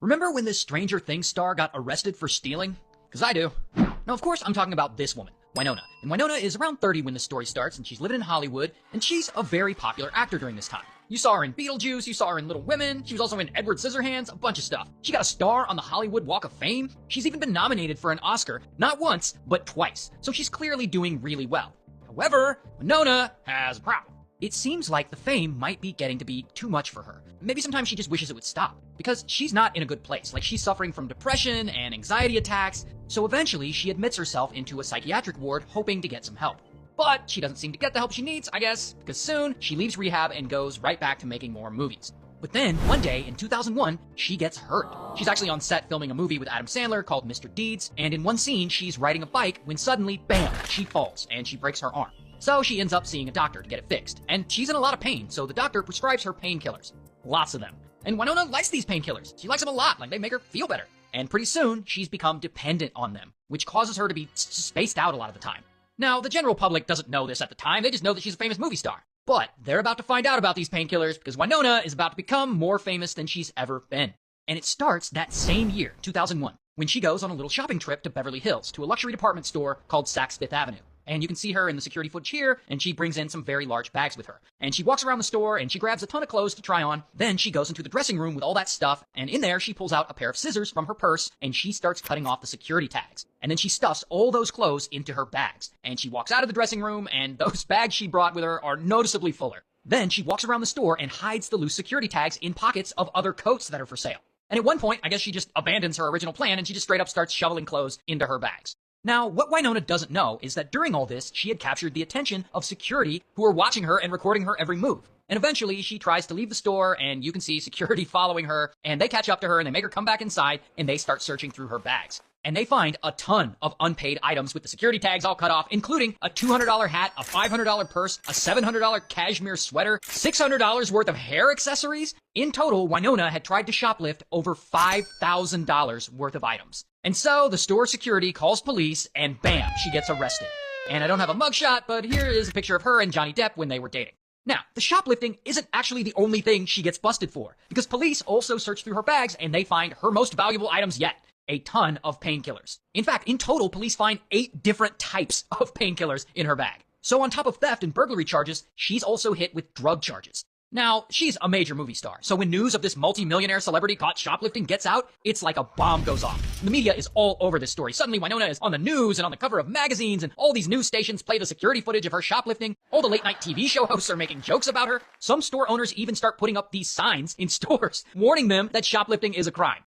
Remember when this Stranger Things star got arrested for stealing? Because I do. Now, of course, I'm talking about this woman, Winona. And Winona is around 30 when the story starts, and she's living in Hollywood, and she's a very popular actor during this time. You saw her in Beetlejuice, you saw her in Little Women, she was also in Edward Scissorhands, a bunch of stuff. She got a star on the Hollywood Walk of Fame. She's even been nominated for an Oscar, not once, but twice. So she's clearly doing really well. However, Winona has a problem. It seems like the fame might be getting to be too much for her. Maybe sometimes she just wishes it would stop, because she's not in a good place. Like, she's suffering from depression and anxiety attacks, so eventually she admits herself into a psychiatric ward hoping to get some help. But she doesn't seem to get the help she needs, I guess, because soon she leaves rehab and goes right back to making more movies. But then, one day in 2001, she gets hurt. She's actually on set filming a movie with Adam Sandler called Mr. Deeds, and in one scene she's riding a bike when suddenly, bam, she falls and she breaks her arm. So she ends up seeing a doctor to get it fixed. And she's in a lot of pain, so the doctor prescribes her painkillers. Lots of them. And Winona likes these painkillers. She likes them a lot, like they make her feel better. And pretty soon, she's become dependent on them, which causes her to be spaced out a lot of the time. Now, the general public doesn't know this at the time, they just know that she's a famous movie star. But they're about to find out about these painkillers because Winona is about to become more famous than she's ever been. And it starts that same year, 2001, when she goes on a little shopping trip to Beverly Hills to a luxury department store called Saks Fifth Avenue. And you can see her in the security footage here, and she brings in some very large bags with her. And she walks around the store, and she grabs a ton of clothes to try on. Then she goes into the dressing room with all that stuff, and in there she pulls out a pair of scissors from her purse, and she starts cutting off the security tags. And then she stuffs all those clothes into her bags. And she walks out of the dressing room, and those bags she brought with her are noticeably fuller. Then she walks around the store and hides the loose security tags in pockets of other coats that are for sale. And at one point, I guess she just abandons her original plan, and she just straight up starts shoveling clothes into her bags. Now, what Winona doesn't know is that during all this, she had captured the attention of security who were watching her and recording her every move. And eventually, she tries to leave the store, and you can see security following her, and they catch up to her, and they make her come back inside, and they start searching through her bags. And they find a ton of unpaid items with the security tags all cut off, including a $200 hat, a $500 purse, a $700 cashmere sweater, $600 worth of hair accessories. In total, Winona had tried to shoplift over $5,000 worth of items. And so the store security calls police, and bam, she gets arrested. And I don't have a mugshot, but here is a picture of her and Johnny Depp when they were dating. Now, the shoplifting isn't actually the only thing she gets busted for, because police also search through her bags and they find her most valuable items yet. A ton of painkillers. In fact, in total, police find 8 different types of painkillers in her bag. So on top of theft and burglary charges, she's also hit with drug charges. Now, she's a major movie star, so when news of this multi-millionaire celebrity caught shoplifting gets out, it's like a bomb goes off. The media is all over this story. Suddenly, Winona is on the news and on the cover of magazines, and all these news stations play the security footage of her shoplifting. All the late-night TV show hosts are making jokes about her. Some store owners even start putting up these signs in stores, warning them that shoplifting is a crime.